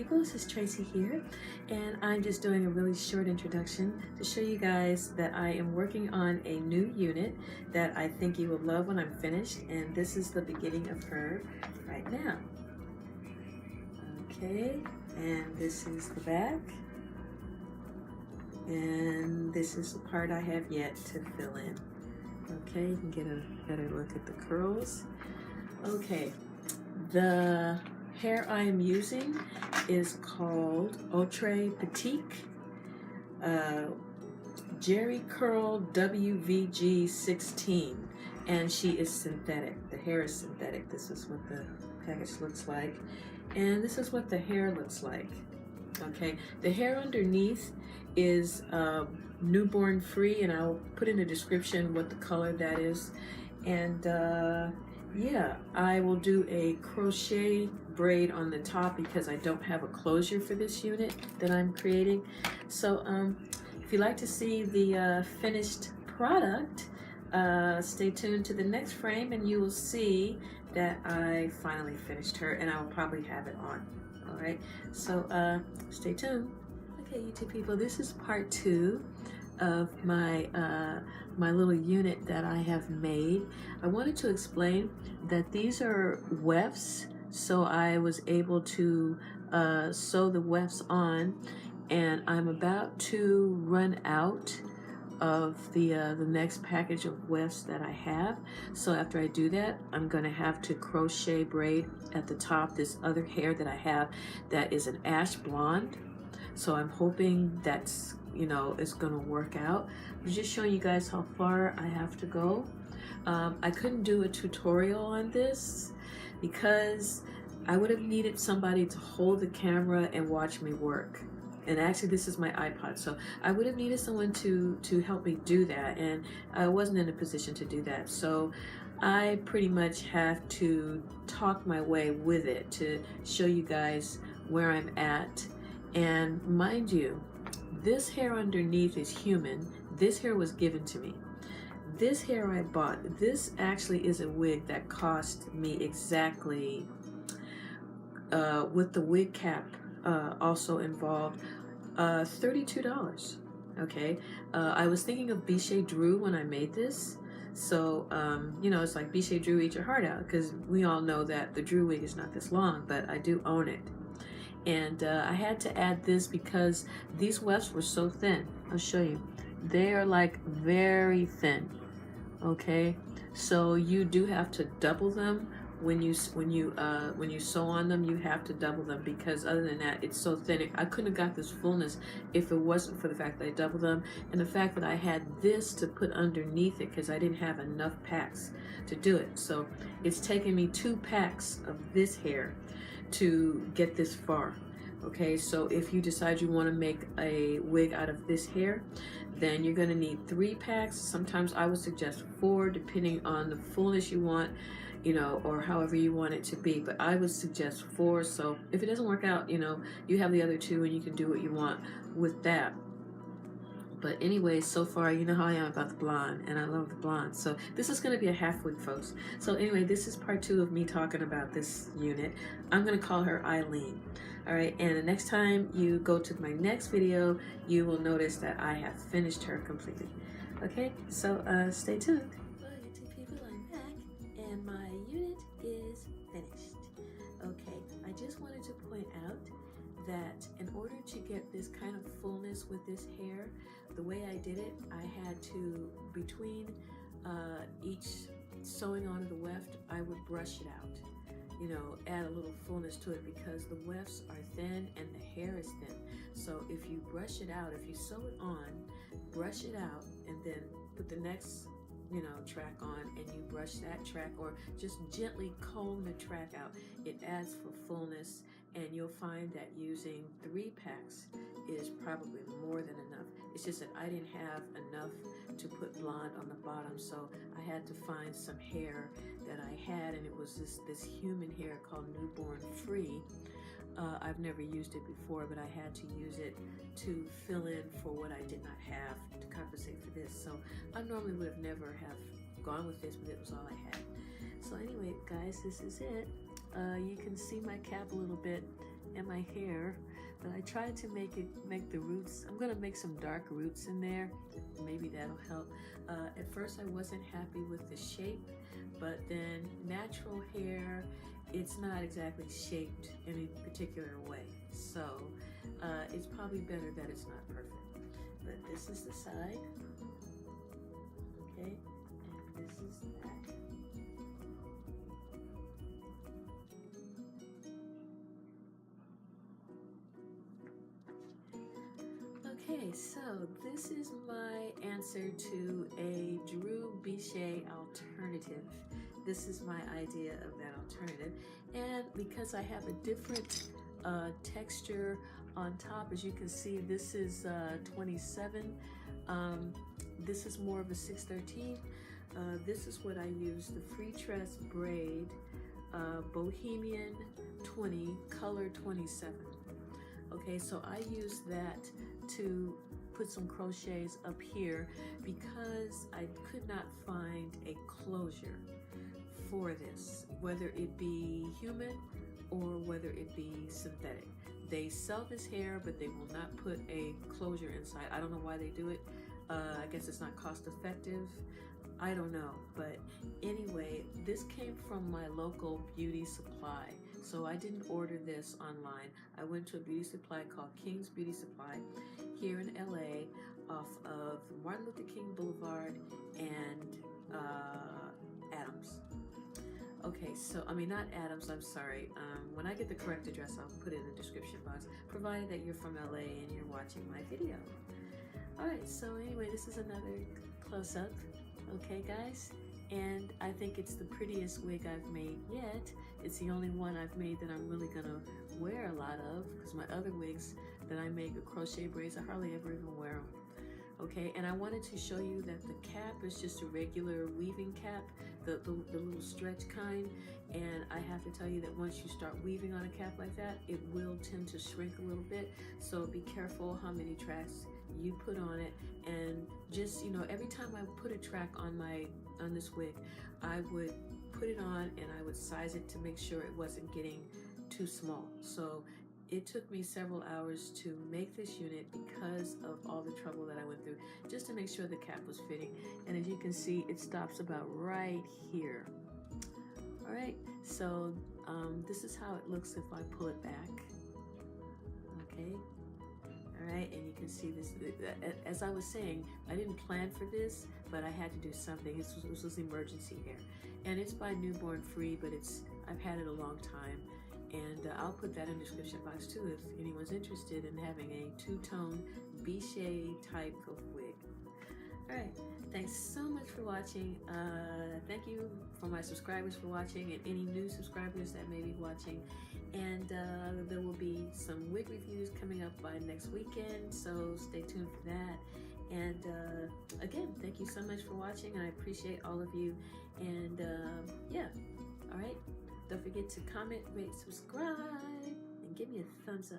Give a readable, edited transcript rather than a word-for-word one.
people, this is Tracy here, and I'm just doing a really short introduction to show you guys that I am working on a new unit that I think you will love when I'm finished, and this is the beginning of her right now. Okay, and this is the back, and this is the part I have yet to fill in. Okay, you can get a better look at the curls. Okay, the hair I am using is called Outre Batik Jerry Curl WVG 16, and she is synthetic. The hair is synthetic. This is what the package looks like, and this is what the hair looks like. Okay, the hair underneath is newborn free, and I'll put in the description what the color that is. And yeah, I will do a crochet braid on the top because I don't have a closure for this unit that I'm creating. So if you'd like to see the finished product, stay tuned to the next frame and you will see that I finally finished her, and I will probably have it on. All right, so stay tuned. Okay, YouTube people, this is part 2 of my my little unit that I have made. I wanted to explain that these are wefts, so I was able to sew the wefts on, and I'm about to run out of the next package of wefts that I have. So after I do that, I'm gonna have to crochet braid at the top this other hair that I have that is an ash blonde. So I'm hoping that's, you know, it's gonna work out. I'm just showing you guys how far I have to go. I couldn't do a tutorial on this because I would have needed somebody to hold the camera and watch me work. And actually this is my iPod, so I would have needed someone to help me do that, and I wasn't in a position to do that. So I pretty much have to talk my way with it to show you guys where I'm at. And mind you, this hair underneath is human. This hair was given to me. This hair I bought. This actually is a wig that cost me exactly, with the wig cap also involved, $32. Okay, I was thinking of Beshe Drew when I made this. So, you know, it's like Beshe Drew, eat your heart out, because we all know that the Drew wig is not this long, but I do own it. And I had to add this because these wefts were so thin. I'll show you. They are like very thin. Okay, so you do have to double them when you sew on them. You have to double them because other than that, it's so thin. I couldn't have got this fullness if it wasn't for the fact that I doubled them and the fact that I had this to put underneath it because I didn't have enough packs to do it. So it's taken me 2 packs of this hair to get this far. Okay, so if you decide you want to make a wig out of this hair, then you're going to need 3 packs. Sometimes I would suggest 4, depending on the fullness you want, you know, or however you want it to be, but I would suggest 4. So if it doesn't work out, you know, you have the other 2 and you can do what you want with that. But anyway, so far, you know how I am about the blonde, and I love the blonde. So this is going to be a half wig, folks. So anyway, this is part 2 of me talking about this unit. I'm going to call her Eileen. All right, and the next time you go to my next video, you will notice that I have finished her completely. Okay, so stay tuned. Well, YouTube people, I'm back, and my unit is finished. Okay, I just wanted to point out that in order to get this kind of fullness with this hair, the way I did it, I had to, between each sewing onto the weft, I would brush it out, you know, add a little fullness to it because the wefts are thin and the hair is thin. So if you brush it out, if you sew it on, brush it out, and then put the next, you know, track on, and you brush that track, or just gently comb the track out, it adds for fullness. And you'll find that using 3 packs is probably more than enough. It's just that I didn't have enough to put blonde on the bottom, so I had to find some hair that I had, and it was this human hair called Newborn Free. I've never used it before, but I had to use it to fill in for what I did not have to compensate for this. So I normally would have never have gone with this, but it was all I had. So anyway, guys, this is it. You can see my cap a little bit, and my hair, but I tried to make the roots. I'm gonna make some dark roots in there. Maybe that'll help. At first I wasn't happy with the shape, but then natural hair, it's not exactly shaped in a particular way. So it's probably better that it's not perfect. But this is the side, okay, and this is that. Okay, so this is my answer to a Drew Beshe alternative. This is my idea of that alternative. And because I have a different texture on top, as you can see, this is 27. This is more of a 613. This is what I use, the Freetress Braid Bohemian 20, color 27. Okay, so I use that to put some crochets up here because I could not find a closure for this, whether it be human or whether it be synthetic. They sell this hair, but they will not put a closure inside. I don't know why they do it. I guess it's not cost effective. I don't know, but anyway, this came from my local beauty supply. So I didn't order this online. I went to a beauty supply called King's Beauty Supply here in LA off of Martin Luther King Boulevard and Adams. Okay, so, I mean, not Adams, I'm sorry. When I get the correct address, I'll put it in the description box, provided that you're from LA and you're watching my video. All right, so anyway, this is another close-up, okay, guys? And I think it's the prettiest wig I've made yet. It's the only one I've made that I'm really gonna wear a lot of, because my other wigs that I make with crochet braids, I hardly ever even wear them. Okay, and I wanted to show you that the cap is just a regular weaving cap, the little stretch kind, and I have to tell you that once you start weaving on a cap like that, it will tend to shrink a little bit, so be careful how many tracks you put on it. And just, you know, every time I put a track on this wig, I would put it on and I would size it to make sure it wasn't getting too small. So it took me several hours to make this unit because of all the trouble that I went through, just to make sure the cap was fitting. And as you can see, it stops about right here. All right, so this is how it looks if I pull it back. Okay. All right, and you can see this, as I was saying, I didn't plan for this, but I had to do something. This was emergency hair. And it's by Newborn Free, but I've had it a long time. And I'll put that in the description box too if anyone's interested in having a two-tone Beshe type of wig. All right, thanks so much for watching. Thank you for my subscribers for watching and any new subscribers that may be watching. And there will be some wig reviews coming up by next weekend, so stay tuned for that. And again, thank you so much for watching. I appreciate all of you. And yeah, all right. Don't forget to comment, rate, subscribe, and give me a thumbs up.